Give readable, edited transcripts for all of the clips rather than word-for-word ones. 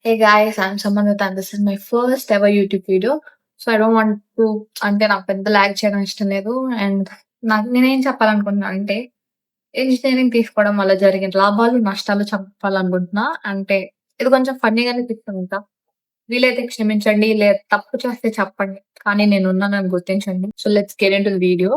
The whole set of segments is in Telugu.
Hey guys, I'm Samantha and this is my first ever YouTube video. So I don't want to అంటే నాకు పెద్ద లాగ్ చేయడం ఇష్టం లేదు. అండ్ నేనేం చెప్పాలనుకుంటున్నా అంటే ఇంజినీరింగ్ తీసుకోవడం వల్ల జరిగిన లాభాలు, నష్టాలు చెప్పాలనుకుంటున్నా. అంటే ఇది కొంచెం ఫన్నీగానే తీసుకుంటా. వీలైతే క్షమించండి. లేదా తప్పు చేస్తే చెప్పండి. కానీ నేనున్నానని గుర్తించండి. So let's get into the video.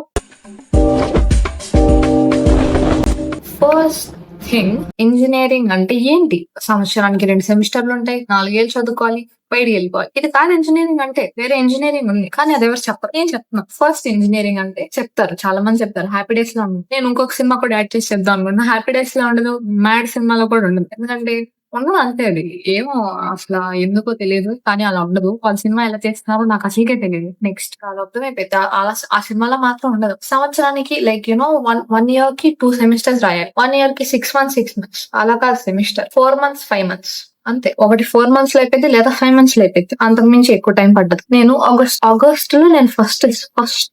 First thing, engineering అంటే ఏంటి? సంవత్సరానికి 2 సెమిస్టర్‌లుంటాయి. 4 ఏళ్ళు చదువుకోవాలి. బయటికెళ్ళిపోవాలి. ఇది కాదు ఇంజినీరింగ్ అంటే. వేరే ఇంజినీరింగ్ ఉంది. కానీ అదెవరు చెప్పరు. నేను చెప్తున్నా. ఫస్ట్ ఇంజినీరింగ్ అంటే చెప్తారు. చాలా మంది చెప్తారు. 'హ్యాపీ డేస్‌లో' ఉంది. నేను ఇంకొక సినిమా కూడా యాడ్ చేసి చెప్దాం అనుకున్నా. 'హ్యాపీ డేస్‌లో' ఉండదు. 'మ్యాడ్' సినిమాలో కూడా ఉండదు. ఎందుకంటే ఉండదు అంతే అది. ఏమో అసల ఎందుకో తెలీదు. కానీ అలా ఉండదు. వాళ్ళు సినిమా ఎలా చేస్తున్నారో నాకు అసలకే తెలీదు. నెక్స్ట్ అది అర్థమైపోద్ది. ఆ సినిమాలో మాత్రం ఉండదు. సంవత్సరానికి లైక్ యూ నో 1 ఇయర్‌కి 2 సెమిస్టర్స్ రాయాలి. 1 ఇయర్‌కి 6 మంత్స్, 6 మంత్స్. అలా కాదు సెమిస్టర్. 4 months, 5 months. అంతే. ఒకటి 4 మంత్స్‌లో అయిపోద్ది లేదా 5 మంత్స్‌లో అయిపోద్ది. అంతకు మించి ఎక్కువ టైం పట్టదు. నేను ఆగస్ట్‌లో నేను ఫస్ట్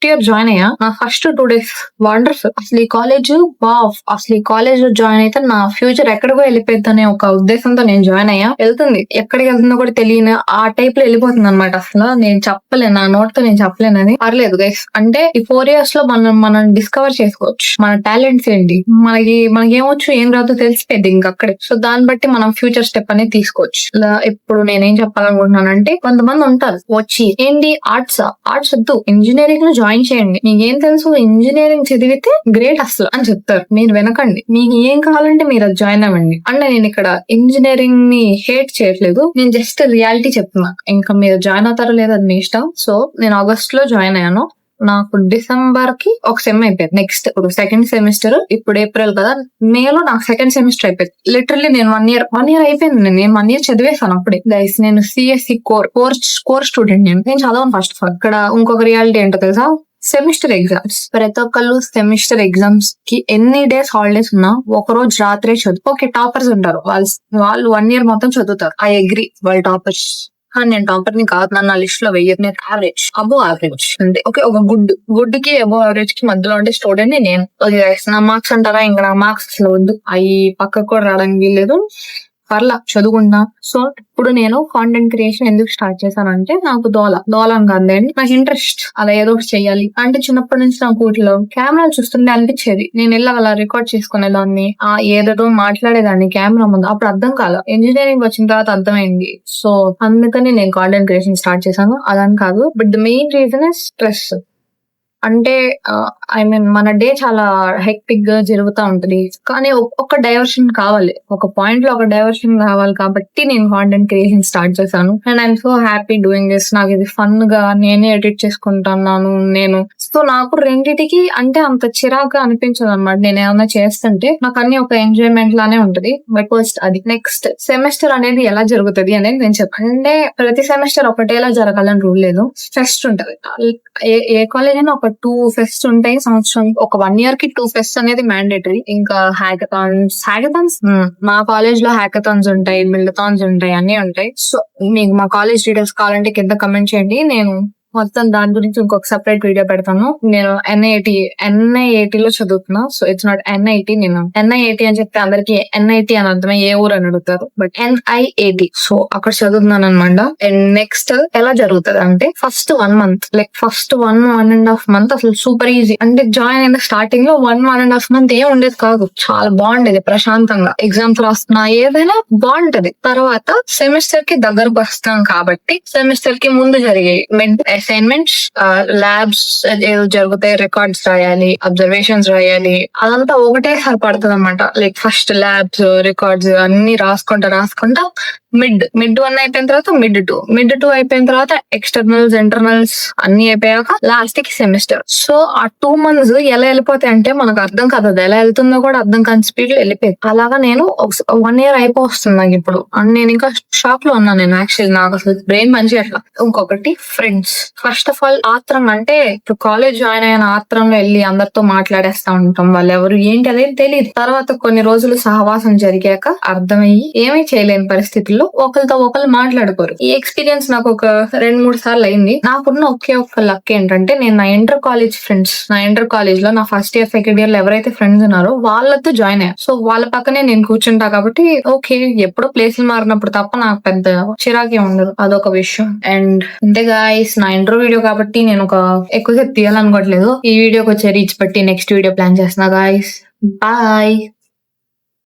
ఇయర్ జాయిన్ అయ్యా. నా ఫస్ట్ 2 డేస్ వండర్‌ఫుల్. అసలు ఈ కాలేజ్ వావ్! అసలు ఈ కాలేజ్‌లో జాయిన్ అయితే నా ఫ్యూచర్ ఎక్కడికో వెళ్ళిపోయిద్దనే ఒక ఉద్దేశంతో నేను జాయిన్ అయ్యా. వెళ్తుంది. ఎక్కడికి వెళ్తుందో కూడా తెలియని ఆ టైప్‌లో వెళ్ళిపోతుందన్నమాట. అసలు నేను చెప్పలేను. నా నోటితో నేను చెప్పలేనది. పర్లేదు గైస్. అంటే ఈ 4 ఇయర్స్‌లో మనం డిస్కవర్ చేసుకోవచ్చు. మన టాలెంట్స్ ఏంటి? మనకేమొచ్చు ఏం రాదో తెలిసిపోద్ది ఇంక అక్కడే. సో దాన్ని బట్టి మనం ఫ్యూచర్ స్టెప్ అనేది తీసుకోవచ్చు. ఇప్పుడు నేనేం చెప్పాలనుకుంటున్నానంటే కొంతమంది ఉంటారు వచ్చి ఏంటి ఆర్ట్స్ వద్దు ఇంజనీరింగ్ లో జాయిన్ చేయండి. మీకేం తెలుసు ఇంజనీరింగ్ చదివితే గ్రేట్ అసలు అని చెప్తారు. మీరు వినకండి. మీకు ఏం కావాలంటే మీరు అది జాయిన్ అవ్వండి. అంటే నేను ఇక్కడ ఇంజనీరింగ్ ని హేట్ చేయట్లేదు. నేను జస్ట్ రియాలిటీ చెప్తున్నా. ఇంకా మీరు జాయిన్ అవుతారో లేదో అది మీ ఇష్టం. సో నేను ఆగస్ట్ లో జాయిన్ అయ్యాను. నాకు డిసెంబర్ కి ఒక సెమ్ అయిపోయింది. నెక్స్ట్ ఇప్పుడు సెకండ్ సెమిస్టర్. ఇప్పుడు ఏప్రిల్ కదా, మేలో నాకు సెకండ్ సెమిస్టర్ అయిపోయింది. లిటరల్లీ నేను 1 ఇయర్ అయిపోయింది. నేను 1 ఇయర్ చదివేసాను అప్పుడే. గైస్ నేను సిఎస్సి కోర్ స్టూడెంట్. నేను చదవను ఫస్ట్ ఆఫ్ ఆల్. ఇక్కడ ఇంకొక రియాలిటీ ఏంటో తెలుసా? Semester exams. ప్రతి ఒక్కళ్ళు సెమిస్టర్ ఎగ్జామ్స్ కి ఎన్ని డేస్ హాలిడేస్ ఉన్నా ఒక రోజు రాత్రే చదువు. ఓకే టాపర్స్ ఉంటారు. వాళ్ళు 1 ఇయర్ మొత్తం చదువుతారు. ఐ అగ్రీ వాళ్ళు టాపర్స్. నేను టాపర్ ని కాదు. నన్ను లిస్ట్ లో వెయ్యరు. నేను యావరేజ్, అబోవ్ యావరేజ్ అంతే. ఓకే ఒక గుడ్ కి అబోవ్ యావరేజ్ కి మధ్యలో ఉండే స్టూడెంట్ ని నేను. నా మార్క్స్ అంటారా? ఇంకా నా మార్క్స్ అసలు వద్దు. అవి పక్కకు కూడా రావడానికి లేదు. పర్లా చదువుకుంటా. సో ఇప్పుడు నేను కాంటెంట్ క్రియేషన్ ఎందుకు స్టార్ట్ చేశానంటే నాకు దోల అని కాదండి, నాకు ఇంట్రెస్ట్. అలా ఏదో ఒకటి చెయ్యాలి అంటే చిన్నప్పటి నుంచి నాకు వీటిలో కెమెరాలు చూస్తుంటే అనిపించేది. నేను అలా రికార్డ్ చేసుకునేదాన్ని, ఏదేదో మాట్లాడేదాన్ని కెమెరా ముందు. అప్పుడు అర్థం కాదు. ఇంజనీరింగ్ వచ్చిన తర్వాత అర్థమైంది. సో అందుకని నేను కాంటెంట్ క్రియేషన్ స్టార్ట్ చేశాను. అదని కాదు, but the main reason is stress. అంటే ఐ మీన్ మన డే చాలా హెక్టిక్ గా జరుగుతూ ఉంటది. కానీ ఒక డైవర్షన్ కావాలి. ఒక పాయింట్ లో ఒక డైవర్షన్ కావాలి కాబట్టి నేను కాంటెంట్ క్రియేషన్ స్టార్ట్ చేశాను. And I'm so happy doing this. నాకు ఇది ఫన్ గా నేనే ఎడిట్ చేసుకుంటున్నాను. సో నాకు రెండిటికి అంటే అంత చిరాగా అనిపించదు అనమాట. నేను ఏమన్నా చేస్తుంటే నాకు అన్ని ఒక ఎంజాయ్మెంట్ లానే ఉంటది. బట్ ఫస్ట్ అది. నెక్స్ట్ సెమిస్టర్ అనేది ఎలా జరుగుతుంది అనేది నేను చెప్పాను. అంటే ప్రతి సెమిస్టర్ ఒకటేలా జరగాలని రూల్ లేదు. ఫెస్ట్ ఉంటది. ఏ కాలేజ్ అయినా ఒక 2 ఫెస్ట్ ఉంటాయి సంవత్సరం. ఒక 1 ఇయర్ కి 2 ఫెస్ట్ అనేది మ్యాండేటరీ. ఇంకా హ్యాకథాన్స్ మా కాలేజ్ లో హ్యాకథాన్స్ ఉంటాయి, బిల్డథాన్స్ ఉంటాయి, అన్ని ఉంటాయి. సో మీకు మా కాలేజ్ డీటెయిల్స్ కావాలంటే కింద కమెంట్ చేయండి. నేను మొత్తం దాని గురించి ఇంకొక సెపరేట్ వీడియో పెడతాను. నేను ఎన్ఐఏటి లో చదువుతున్నా. So it's not NIT. నేను ఎన్ఐఏటి అని చెప్తే అందరికి ఎన్ఐటి అని అర్థమే ఏ ఊరు అని అడుగుతారు. బట్ ఎన్ఐఏటి. సో అక్కడ చదువుతున్నాను అనమాట. అండ్ నెక్స్ట్ ఎలా జరుగుతుంది అంటే first 1 month like first 1.5 month అసలు సూపర్ ఈజీ. అంటే జాయిన్ అయిన స్టార్టింగ్ లో 1.5 మంత్ ఏం ఉండేది కాదు. చాలా బాగుండేది. ప్రశాంతంగా ఎగ్జామ్స్ రాస్తున్నా ఏదైనా బాగుంటది. తర్వాత సెమిస్టర్ కి దగ్గరకు వస్తాం కాబట్టి సెమిస్టర్ కి ముందు జరిగే అసైన్మెంట్స్, ల్యాబ్స్ ఏదో జరుగుతాయి. రికార్డ్స్ రాయాలి, అబ్జర్వేషన్స్ రాయాలి. అదంతా ఒకటేసారి పడుతుంది అనమాట. లైక్ ఫస్ట్ ల్యాబ్స్, రికార్డ్స్ అన్ని రాసుకుంటా మిడ్ 1 అయిపోయిన తర్వాత మిడ్ 2 అయిపోయిన తర్వాత ఎక్స్టర్నల్స్, ఇంటర్నల్స్ అన్ని అయిపోయాక లాస్ట్ కి సెమిస్టర్. సో ఆ 2 మంత్స్ ఎలా వెళ్ళిపోతాయి అంటే మనకు అర్థం కాదు. అది ఎలా వెళ్తుందో కూడా అర్థం కాని స్పీడ్ లో వెళ్ళిపోయింది. అలాగా నేను 1 ఇయర్ అయిపోతుంది నాకు ఇప్పుడు. నేను ఇంకా షాక్ లో ఉన్నాను. నేను యాక్చువల్లీ నాకు అసలు బ్రెయిన్ మంచిగా అట్లా. ఇంకొకటి ఫ్రెండ్స్. ఫస్ట్ ఆఫ్ ఆల్ ఆత్రం. అంటే ఇప్పుడు కాలేజ్ జాయిన్ అయిన ఆత్రంలో వెళ్ళి అందరితో మాట్లాడేస్తా ఉంటాం. వాళ్ళు ఎవరు ఏంటి అనేది తెలియదు. తర్వాత కొన్ని రోజులు సహవాసం జరిగాక అర్థమయ్యి ఏమీ చేయలేని పరిస్థితుల్లో వాళ్ళు ఒకరితో ఒకరు మాట్లాడుకోరు. ఈ ఎక్స్పీరియన్స్ నాకు ఒక 2-3 సార్లు అయింది. నాకున్న ఒకే ఒక్క లక్ ఏంటంటే నేను నా ఇంటర్ కాలేజ్ లో నా ఫస్ట్ ఇయర్ సెకండ్ ఇయర్ లో ఎవరైతే ఫ్రెండ్స్ ఉన్నారో వాళ్ళతో జాయిన్ అయ్యా. సో వాళ్ళ పక్కనే నేను కూర్చుంటా కాబట్టి ఓకే, ఎప్పుడో ప్లేసులు మారినప్పుడు తప్ప నాకు పెద్ద చిరాకే ఉండదు. అదొక విషయం. అండ్ అంతే గాయ్స్, నా ఇంట్రో వీడియో కాబట్టి నేను ఒక ఎక్కువసేపు తీయాలనుకోవట్లేదు. ఈ వీడియోకి వచ్చే రీచ్ బట్టి నెక్స్ట్ వీడియో ప్లాన్ చేస్తున్నా గాయ్స్. బాయ్.